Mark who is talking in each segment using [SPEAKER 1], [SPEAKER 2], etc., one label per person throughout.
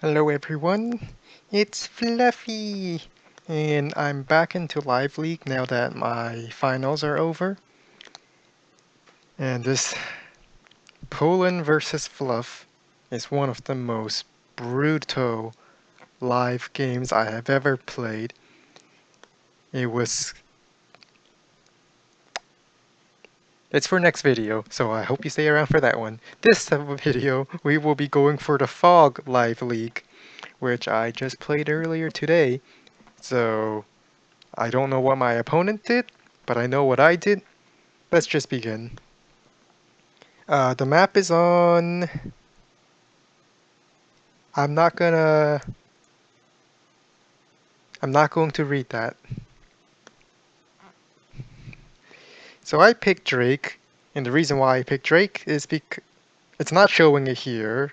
[SPEAKER 1] Hello everyone, it's Fluffy, and I'm back into Live League now that my finals are over. And this Poland versus Fluff is one of the most brutal live games I have ever played. It's for next video, so I hope you stay around for that one. This video, we will be going for the Fog Live League, which I just played earlier today. So I don't know what my opponent did, but I know what I did. Let's just begin. The map is on... I'm not going to read that. So I picked Drake, and the reason why I picked Drake is because it's not showing it here,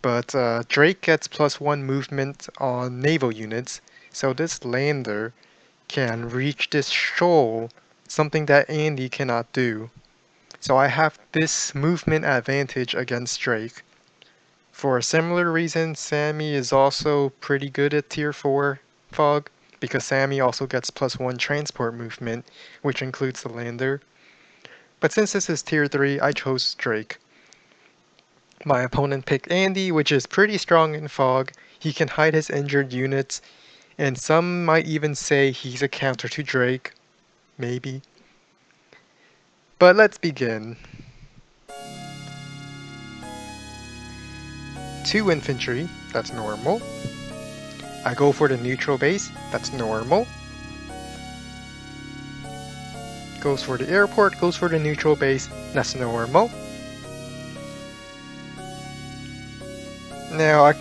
[SPEAKER 1] but Drake gets +1 movement on naval units, so this lander can reach this shoal, something that Andy cannot do. So I have this movement advantage against Drake. For a similar reason, Sammy is also pretty good at Tier 4 Fog, because Sammy also gets +1 transport movement, which includes the lander. But since this is Tier 3, I chose Drake. My opponent picked Andy, which is pretty strong in Fog. He can hide his injured units, and some might even say he's a counter to Drake. Maybe. But let's begin. 2 infantry, that's normal. I go for the neutral base, that's normal. Goes for the airport, goes for the neutral base, that's normal. Now, I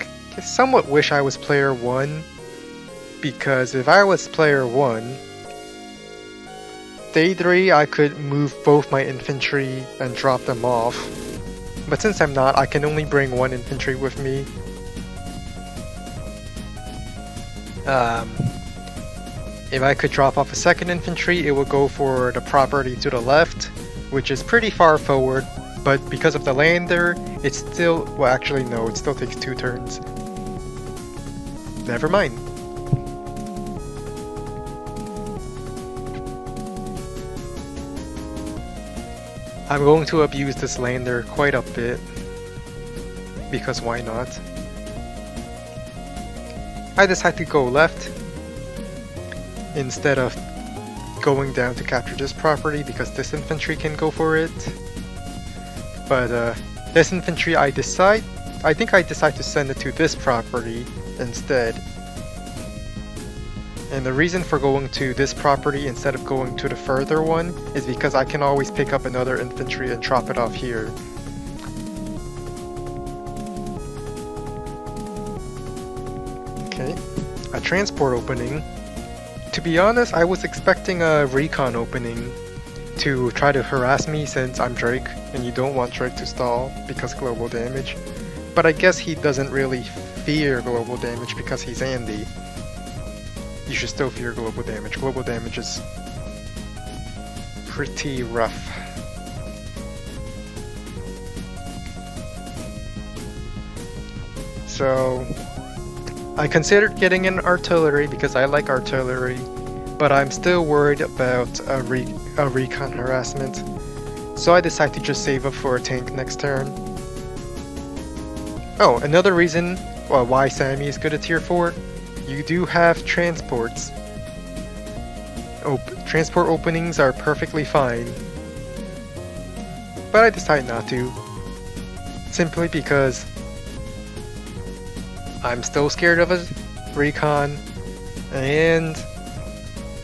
[SPEAKER 1] somewhat wish I was player 1, because if I was player 1, day 3 I could move both my infantry and drop them off. But since I'm not, I can only bring 1 infantry with me. If I could drop off a 2nd infantry, it would go for the property to the left, which is pretty far forward, but because of the lander, it's still... well, actually no, it still takes 2 turns. Never mind. I'm going to abuse this lander quite a bit, because why not? I decide to go left instead of going down to capture this property because this infantry can go for it. But this infantry I think I decide to send it to this property instead. And the reason for going to this property instead of going to the further one is because I can always pick up another infantry and drop it off here. Okay, a transport opening. To be honest, I was expecting a recon opening to try to harass me since I'm Drake and you don't want Drake to stall because global damage. But I guess he doesn't really fear global damage because he's Andy. You should still fear global damage. Global damage is pretty rough. So I considered getting an artillery because I like artillery, but I'm still worried about a recon harassment. So I decided to just save up for a tank next turn. Oh, another reason why Sammy is good at Tier 4. You do have transports. Transport openings are perfectly fine. But I decided not to. Simply because I'm still scared of a recon, and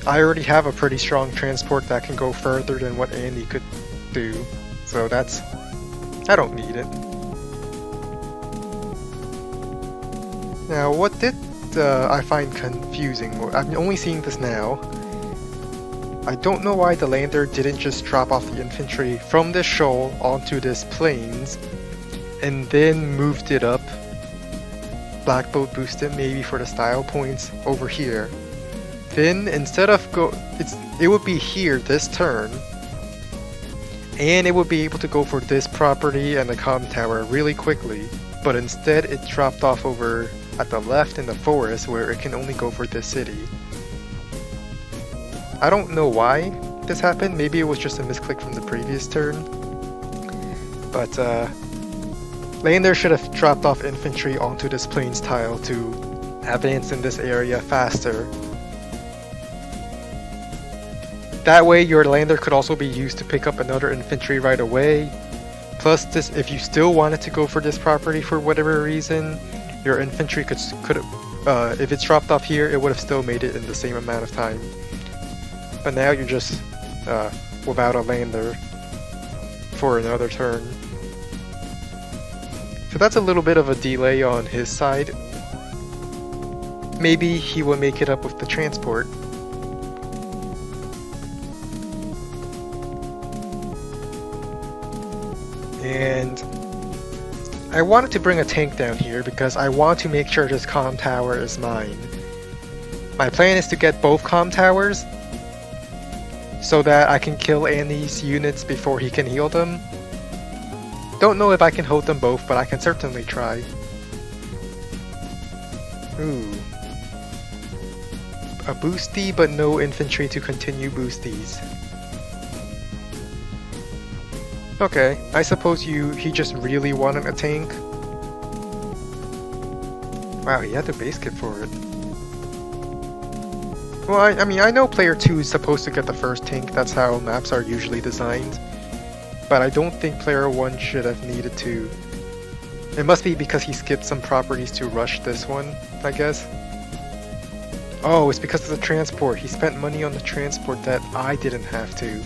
[SPEAKER 1] I already have a pretty strong transport that can go further than what Andy could do. So I don't need it. Now, what did I find confusing? I'm only seeing this now. I don't know why the lander didn't just drop off the infantry from this shoal onto this plains and then moved it up. Black boat boosted maybe for the style points over here. Then instead of it would be here this turn, and it would be able to go for this property and the comm tower really quickly. but instead it dropped off over at the left in the forest where it can only go for this city. I don't know why this happened, maybe it was just a misclick from the previous turn, but Lander should have dropped off infantry onto this plains tile to advance in this area faster. That way your lander could also be used to pick up another infantry right away. Plus this, if you still wanted to go for this property for whatever reason, your infantry could if it's dropped off here, it would have still made it in the same amount of time. But now you're just without a lander for another turn. So that's a little bit of a delay on his side. Maybe he will make it up with the transport. And I wanted to bring a tank down here because I want to make sure this comm tower is mine. My plan is to get both comm towers so that I can kill Andy's units before he can heal them. Don't know if I can hold them both, but I can certainly try. Ooh. A boosty, but no infantry to continue boosties. Okay, I suppose he just really wanted a tank. Wow, he had to base kit for it. Well, I mean, I know player 2 is supposed to get the first tank, that's how maps are usually designed. But I don't think player 1 should have needed to. It must be because he skipped some properties to rush this one, I guess. Oh, it's because of the transport. He spent money on the transport that I didn't have to.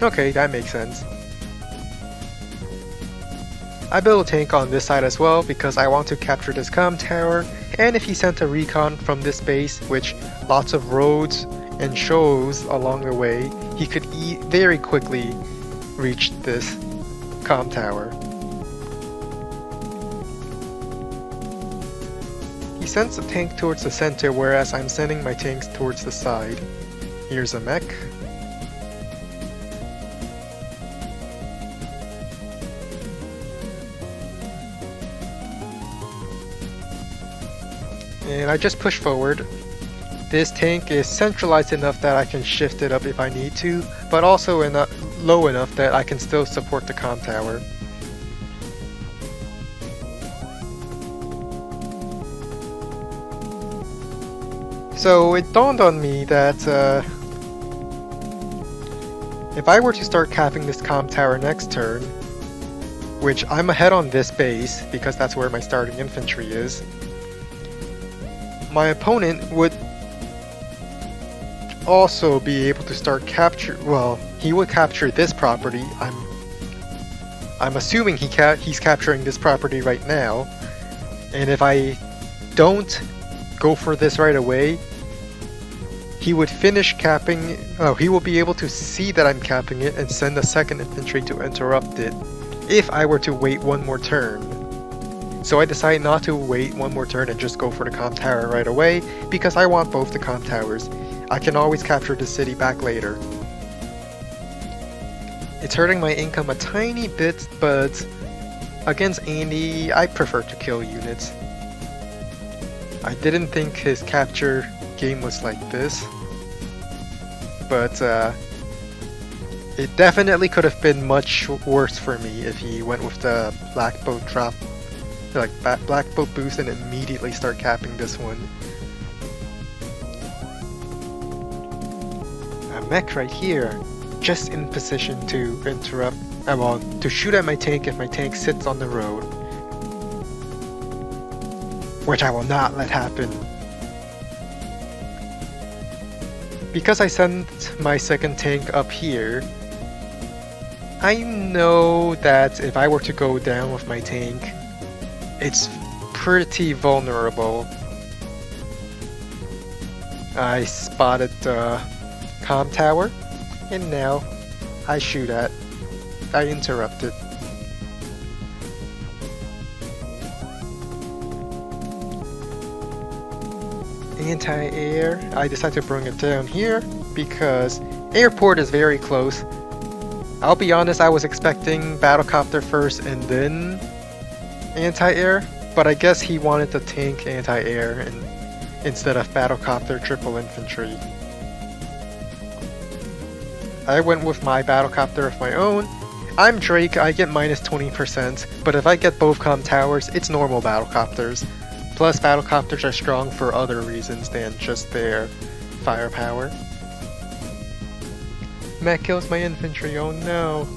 [SPEAKER 1] Okay, that makes sense. I built a tank on this side as well because I want to capture this comm tower, and if he sent a recon from this base, which lots of roads and shows along the way, he could very quickly reach this comm tower. He sends a tank towards the center, whereas I'm sending my tanks towards the side. Here's a mech. And I just push forward. This tank is centralized enough that I can shift it up if I need to, but also low enough that I can still support the comm tower. So it dawned on me that if I were to start capping this comm tower next turn, which I'm ahead on this base because that's where my starting infantry is, my opponent would also be able to start capture. Well, he would capture this property. I'm assuming he's capturing this property right now, and if I don't go for this right away, he would finish capping. Oh, he will be able to see that I'm capping it and send a second infantry to interrupt it if I were to wait one more turn. So I decided not to wait one more turn and just go for the comm tower right away because I want both the comm towers. I can always capture the city back later. It's hurting my income a tiny bit, but against Andy, I prefer to kill units. I didn't think his capture game was like this, but it definitely could have been much worse for me if he went with the black boat drop, like black boat boost, and immediately start capping this one. A mech right here, just in position to interrupt, well, to shoot at my tank if my tank sits on the road, which I will not let happen. Because I sent my second tank up here, I know that if I were to go down with my tank, it's pretty vulnerable. I spotted the comm tower, and now I shoot at. I interrupt it. Anti-air, I decided to bring it down here because airport is very close. I'll be honest, I was expecting battlecopter first and then anti-air, but I guess he wanted to tank anti-air instead of battlecopter triple infantry. I went with my battlecopter of my own. I'm Drake, I get minus 20%, but if I get both comm towers, it's normal battlecopters. Plus, battlecopters are strong for other reasons than just their firepower. Mech kills my infantry, oh no.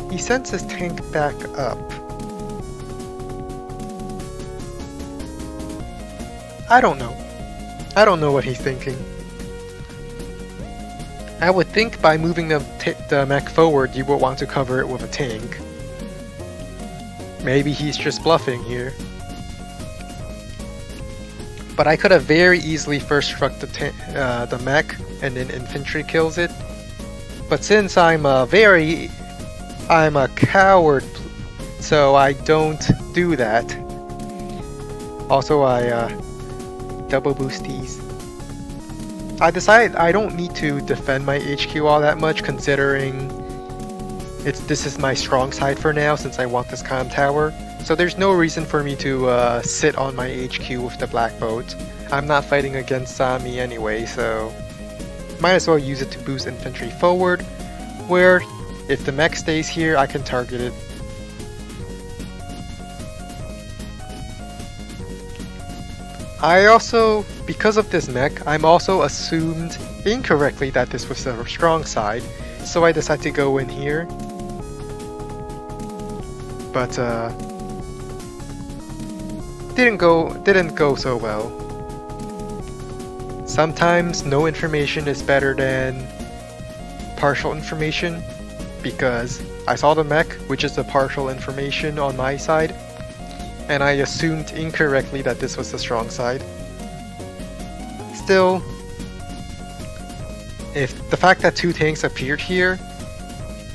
[SPEAKER 1] He sends his tank back up. I don't know. I don't know what he's thinking. I would think by moving the mech forward, you would want to cover it with a tank. Maybe he's just bluffing here. But I could have very easily first struck the mech and then infantry kills it. But since I'm a coward, so I don't do that. Also, I double boost these. I decided I don't need to defend my HQ all that much, considering this is my strong side for now since I want this comm tower. So there's no reason for me to sit on my HQ with the black boat. I'm not fighting against Sami anyway, so might as well use it to boost infantry forward, where if the mech stays here, I can target it. I also, because of this mech, I'm also assumed incorrectly that this was the strong side, so I decided to go in here. But didn't go so well. Sometimes no information is better than partial information, because I saw the mech, which is the partial information on my side, and I assumed incorrectly that this was the strong side. Still, if the fact that two tanks appeared here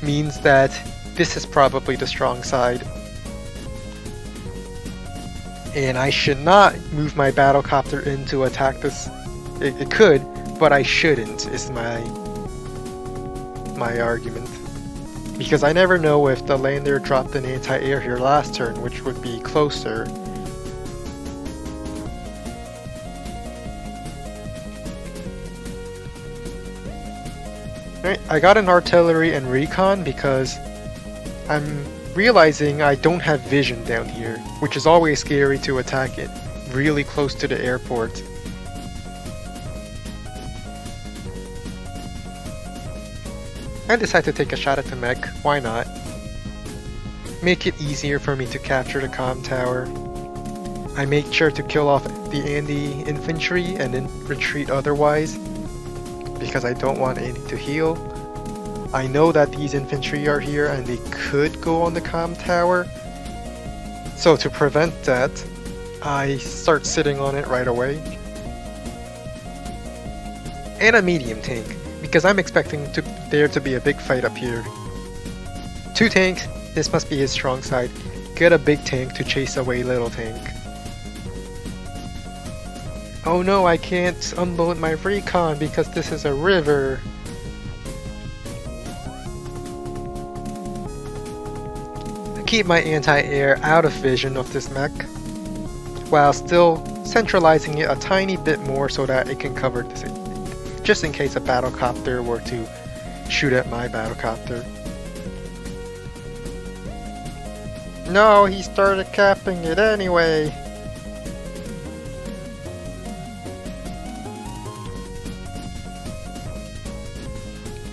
[SPEAKER 1] means that this is probably the strong side. And I should not move my battlecopter in to attack this. It could, but I shouldn't, is my argument. Because I never know if the lander dropped an anti-air here last turn, which would be closer. Alright, I got an artillery and recon because I'm realizing I don't have vision down here, which is always scary to attack it really close to the airport. I decided to take a shot at the mech, why not? Make it easier for me to capture the comm tower. I make sure to kill off the Andy infantry and then retreat otherwise, because I don't want Andy to heal. I know that these infantry are here and they could go on the comm tower, so to prevent that, I start sitting on it right away. And a medium tank, because I'm expecting there to be a big fight up here. Two tanks, this must be his strong side. Get a big tank to chase away little tank. Oh no, I can't unload my recon because this is a river. I keep my anti-air out of vision of this mech, while still centralizing it a tiny bit more so that it can cover this, just in case a battlecopter were to shoot at my battlecopter. No, he started capping it anyway.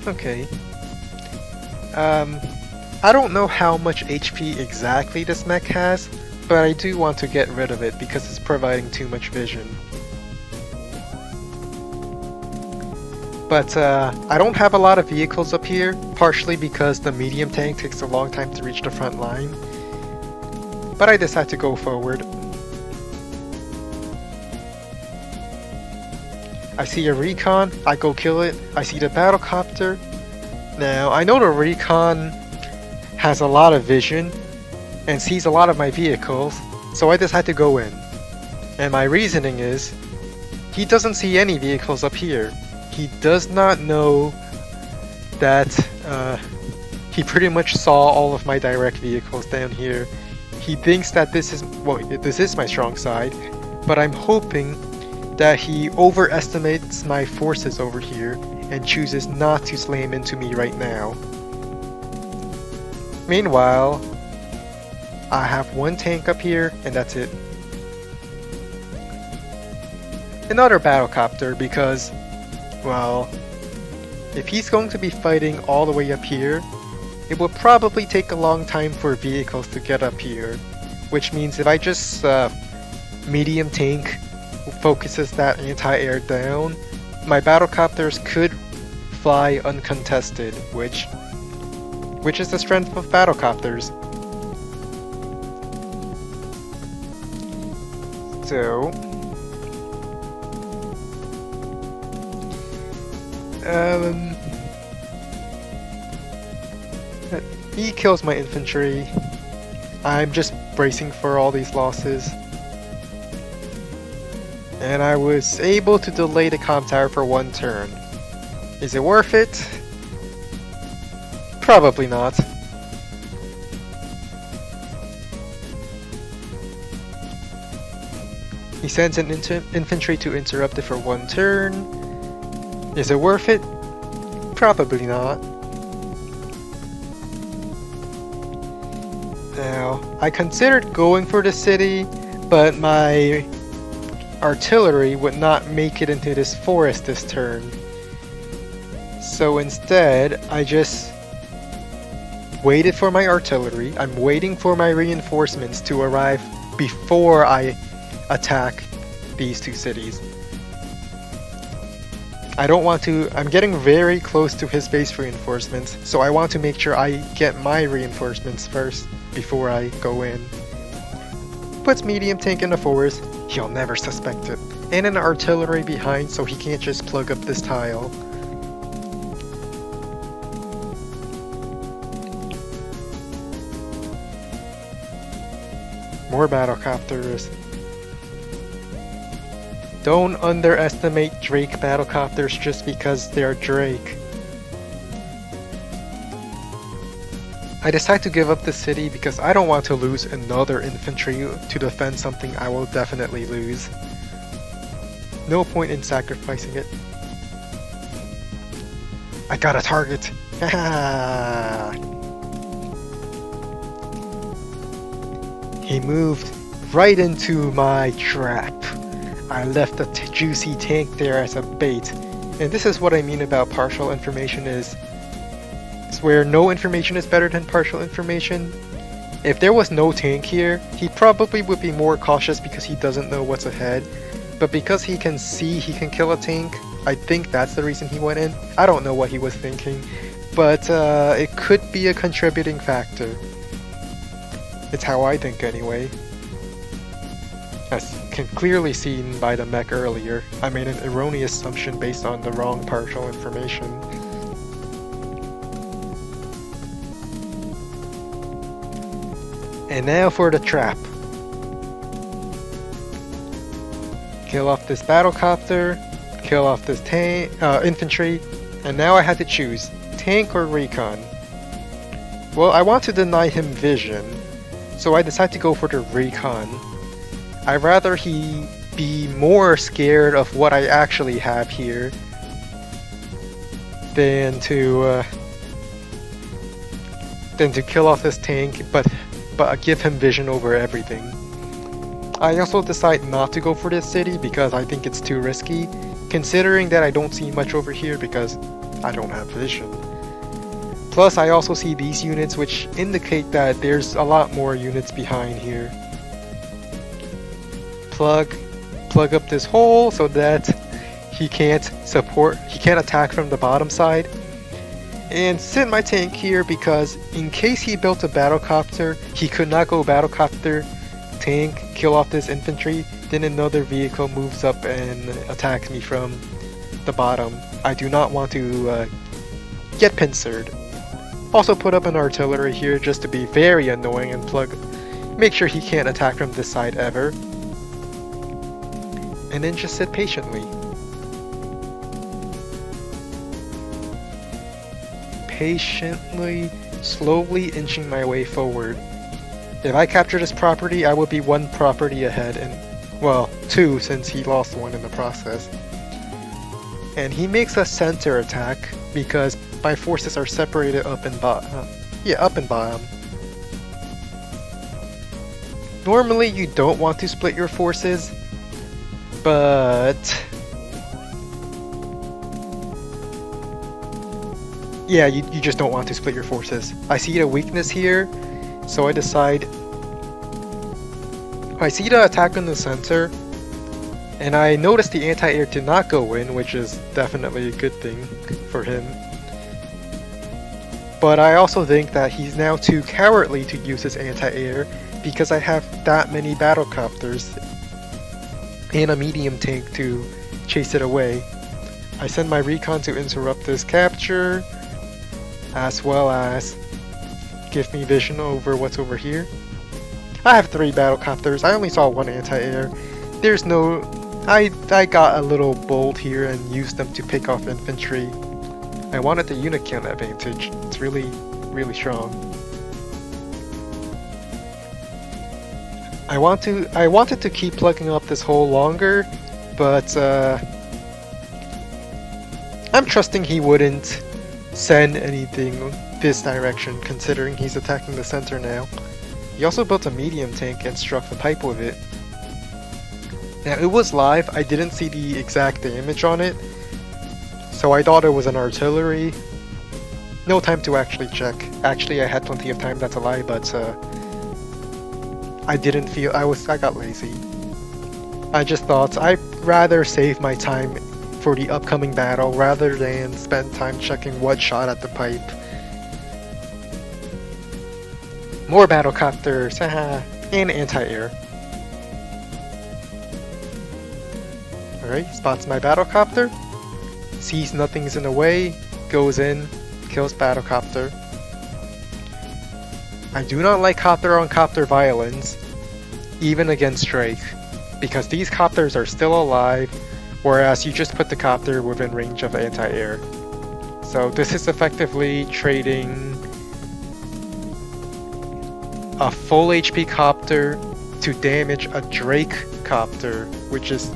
[SPEAKER 1] Okay. I don't know how much HP exactly this mech has, but I do want to get rid of it because it's providing too much vision. But I don't have a lot of vehicles up here, partially because the medium tank takes a long time to reach the front line. But I decide to go forward. I see a recon, I go kill it. I see the battlecopter. Now, I know the recon has a lot of vision and sees a lot of my vehicles, so I decide to go in. And my reasoning is, he doesn't see any vehicles up here. He does not know that he pretty much saw all of my direct vehicles down here. He thinks that this is my strong side, but I'm hoping that he overestimates my forces over here and chooses not to slam into me right now. Meanwhile, I have one tank up here, and that's it. Another battlecopter because, well, if he's going to be fighting all the way up here, it will probably take a long time for vehicles to get up here, which means if I just medium tank focuses that anti-air down, my battlecopters could fly uncontested, which is the strength of battlecopters. So he kills my infantry. I'm just bracing for all these losses. And I was able to delay the comm tower for one turn. Is it worth it? Probably not. He sends an infantry to interrupt it for one turn. Is it worth it? Probably not. Now, I considered going for the city, but my artillery would not make it into this forest this turn. So instead, I just waited for my artillery. I'm waiting for my reinforcements to arrive before I attack these two cities. I don't want to. I'm getting very close to his base reinforcements, so I want to make sure I get my reinforcements first before I go in. Puts medium tank in the forest, he'll never suspect it. And an artillery behind, so he can't just plug up this tile. More battlecopters. Don't underestimate Drake battlecopters just because they're Drake. I decide to give up the city because I don't want to lose another infantry to defend something I will definitely lose. No point in sacrificing it. I got a target! Haha! He moved right into my trap. I left a juicy tank there as a bait. And this is what I mean about partial information is where no information is better than partial information. If there was no tank here, he probably would be more cautious because he doesn't know what's ahead. But because he can see he can kill a tank, I think that's the reason he went in. I don't know what he was thinking, but it could be a contributing factor. It's how I think anyway. As can clearly seen by the mech earlier, I made an erroneous assumption based on the wrong partial information. And now for the trap. Kill off this battlecopter, kill off this tank, infantry, and now I had to choose tank or recon. Well, I want to deny him vision, so I decide to go for the recon. I'd rather he be more scared of what I actually have here than to kill off this tank, but give him vision over everything. I also decide not to go for this city because I think it's too risky, considering that I don't see much over here because I don't have vision. Plus, I also see these units which indicate that there's a lot more units behind here. Plug up this hole so that he can't attack from the bottom side. And sit my tank here because in case he built a battlecopter, he could not go battlecopter, tank, kill off this infantry, then another vehicle moves up and attacks me from the bottom. I do not want to get pincered. Also put up an artillery here just to be very annoying and make sure he can't attack from this side ever. and then just sit patiently. Patiently, slowly inching my way forward. If I capture this property, I will be 1 property ahead, and well, 2 since he lost 1 in the process. And he makes a center attack because my forces are separated up and bottom. Up and bottom. Normally you don't want to split your forces, but yeah, you just don't want to split your forces. I see the weakness here, so I decide I see the attack in the center, and I notice the anti-air did not go in, which is definitely a good thing for him. But I also think that he's now too cowardly to use his anti-air because I have that many battlecopters and a medium tank to chase it away. I send my recon to interrupt this capture, as well as give me vision over what's over here. I have 3 battlecopters. I only saw 1 anti-air. There's no... I got a little bold here and used them to pick off infantry. I wanted the unit count advantage. It's really, really strong. I wanted to keep plugging up this hole longer, but I'm trusting he wouldn't send anything this direction, considering he's attacking the center now. He also built a medium tank and struck the pipe with it. Now it was live, I didn't see the exact damage on it, so I thought it was an artillery. No time to actually check. Actually, I had plenty of time, that's a lie, but I didn't feel... I got lazy. I just thought I'd rather save my time for the upcoming battle rather than spend time checking what shot at the pipe. More battlecopters, haha, and anti-air. Alright, spots my battlecopter, sees nothing's in the way, goes in, kills battlecopter. I do not like copter-on-copter violence, even against Drake, because these copters are still alive, whereas you just put the copter within range of anti-air. So this is effectively trading a full HP copter to damage a Drake copter, which is...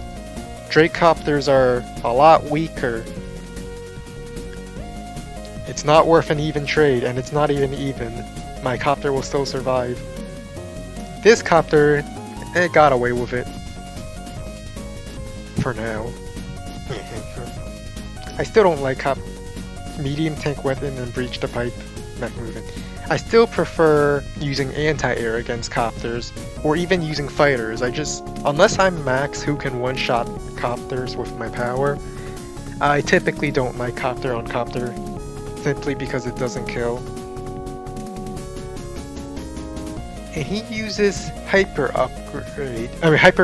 [SPEAKER 1] Drake copters are a lot weaker. It's not worth an even trade, and it's not even even. My copter will still survive. This copter, it got away with it. For now. I still don't like medium tank weapon and breach the pipe mech movement. I still prefer using anti-air against copters, or even using fighters. Unless I'm max who can one-shot copters with my power, I typically don't like copter on copter, simply because it doesn't kill. And he uses hyper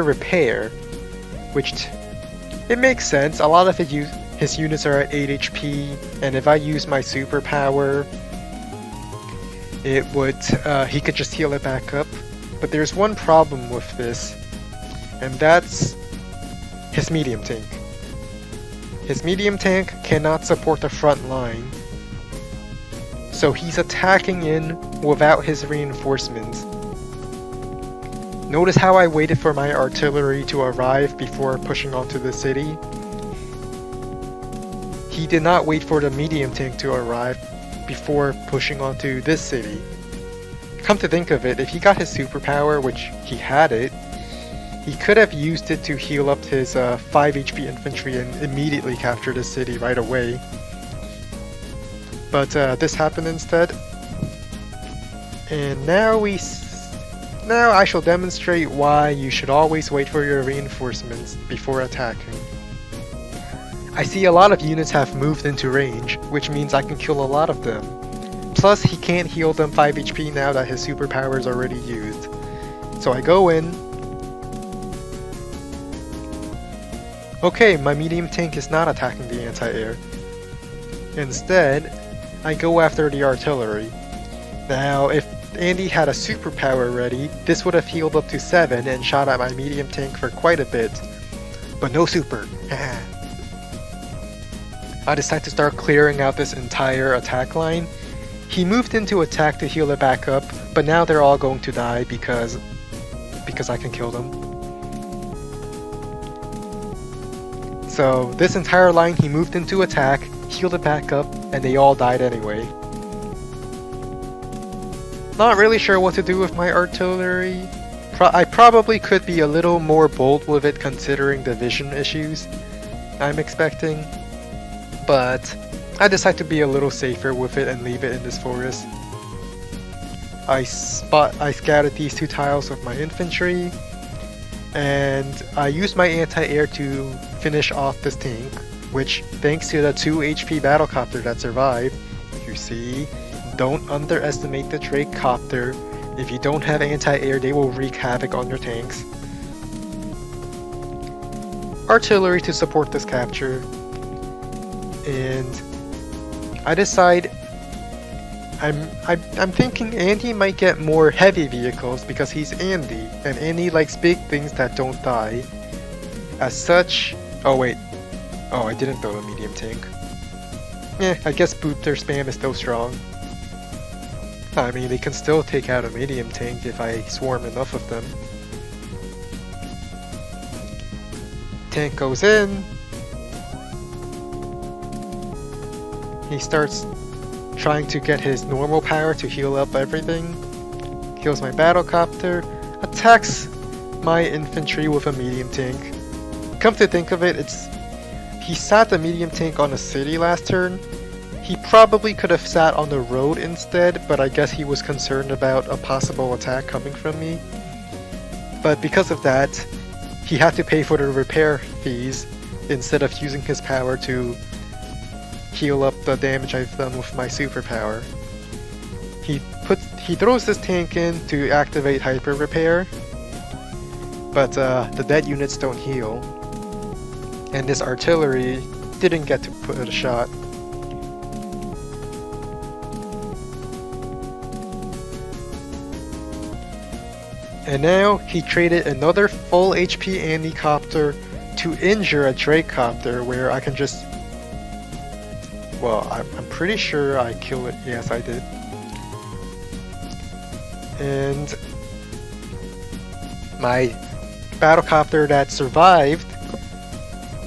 [SPEAKER 1] repair, which it makes sense. A lot of his units are at 8 HP, and if I use my superpower, it would he could just heal it back up. But there's one problem with this, and that's his medium tank. His medium tank cannot support the front line, so he's attacking in without his reinforcements. Notice how I waited for my artillery to arrive before pushing onto the city? He did not wait for the medium tank to arrive before pushing onto this city. Come to think of it, if he got his superpower, which he had it, he could have used it to heal up his 5 HP infantry and immediately capture the city right away. But this happened instead. And now I shall demonstrate why you should always wait for your reinforcements before attacking. I see a lot of units have moved into range, which means I can kill a lot of them. Plus, he can't heal them 5 HP now that his superpower is already used. So I go in. Okay, my medium tank is not attacking the anti-air. Instead, I go after the artillery. Now, if Andy had a superpower ready, this would have healed up to 7 and shot at my medium tank for quite a bit. but no super. I decided to start clearing out this entire attack line. He moved into attack to heal it back up, but now they're all going to die because I can kill them. So this entire line he moved into attack, healed it back up, and they all died anyway. Not really sure what to do with my artillery. I probably could be a little more bold with it considering the vision issues I'm expecting, but I decided to be a little safer with it and leave it in this forest. I scattered these 2 tiles with my infantry, and I used my anti-air to finish off this tank, which, thanks to the 2 HP battlecopter that survived, you see, don't underestimate the Drake copter. If you don't have anti-air, they will wreak havoc on your tanks. Artillery to support this capture, and I decide I'm thinking Andy might get more heavy vehicles because he's Andy, and Andy likes big things that don't die. As such, oh wait, oh I didn't build a medium tank. I guess booster spam is still strong. I mean, they can still take out a medium tank if I swarm enough of them. Tank goes in. He starts trying to get his normal power to heal up everything. Kills my battlecopter. Attacks my infantry with a medium tank. Come to think of it, he sat the medium tank on a city last turn. He probably could have sat on the road instead, but I guess he was concerned about a possible attack coming from me. But because of that, he had to pay for the repair fees instead of using his power to heal up the damage I've done with my superpower. He throws this tank in to activate hyper repair, but the dead units don't heal, and this artillery didn't get to put a shot. And now he traded another full HP Andy copter to injure a Drake copter, where I can just, well, I'm pretty sure I killed it. Yes, I did. And my battlecopter that survived,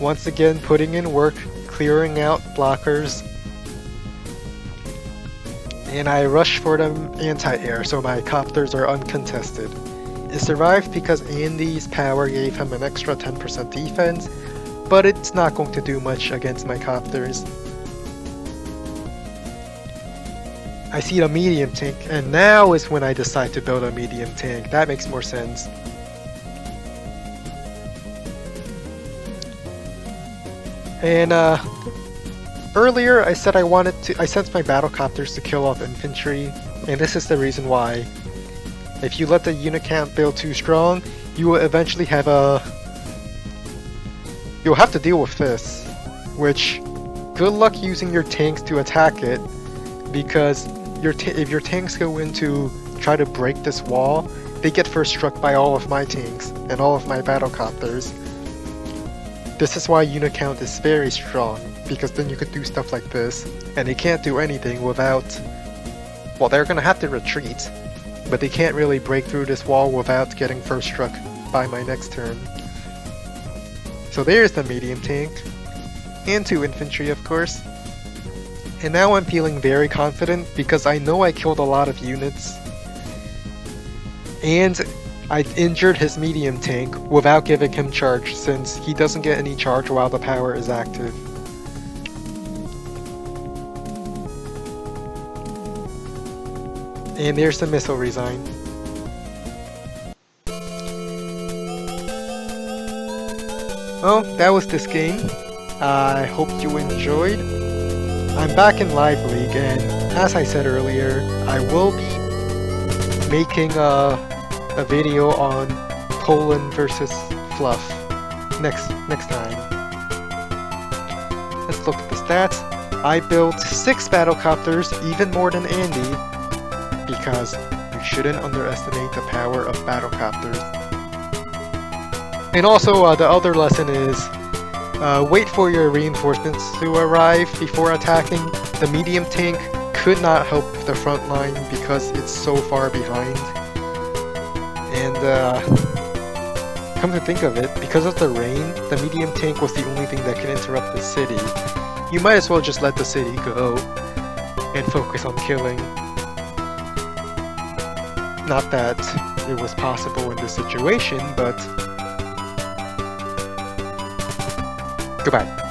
[SPEAKER 1] once again putting in work, clearing out blockers. And I rush for them anti-air, so my copters are uncontested. It survived because Andy's power gave him an extra 10% defense, but it's not going to do much against my copters. I see the medium tank, and now is when I decide to build a medium tank. That makes more sense. And earlier I said I sent my battlecopters to kill off infantry, and this is the reason why. If you let the unit count build too strong, you will eventually have you'll have to deal with this, which, good luck using your tanks to attack it, because if your tanks go in to try to break this wall, they get first struck by all of my tanks and all of my battlecopters. This is why unit count is very strong, because then you could do stuff like this, and they can't do anything without, well, they're gonna have to retreat, but they can't really break through this wall without getting first struck by my next turn. So there's the medium tank, and 2 infantry of course. And now I'm feeling very confident because I know I killed a lot of units, and I injured his medium tank without giving him charge, since he doesn't get any charge while the power is active. And there's the missile resign. Well, that was this game. I hope you enjoyed. I'm back in Live League, and as I said earlier, I will be making a video on Poland versus Fluff next time. Let's look at the stats. I built 6 battlecopters, even more than Andy, because you shouldn't underestimate the power of battlecopters. And also, the other lesson is wait for your reinforcements to arrive before attacking. The medium tank could not help the front line because it's so far behind. And come to think of it, because of the rain, the medium tank was the only thing that could interrupt the city. You might as well just let the city go and focus on killing. Not that it was possible in this situation, but goodbye.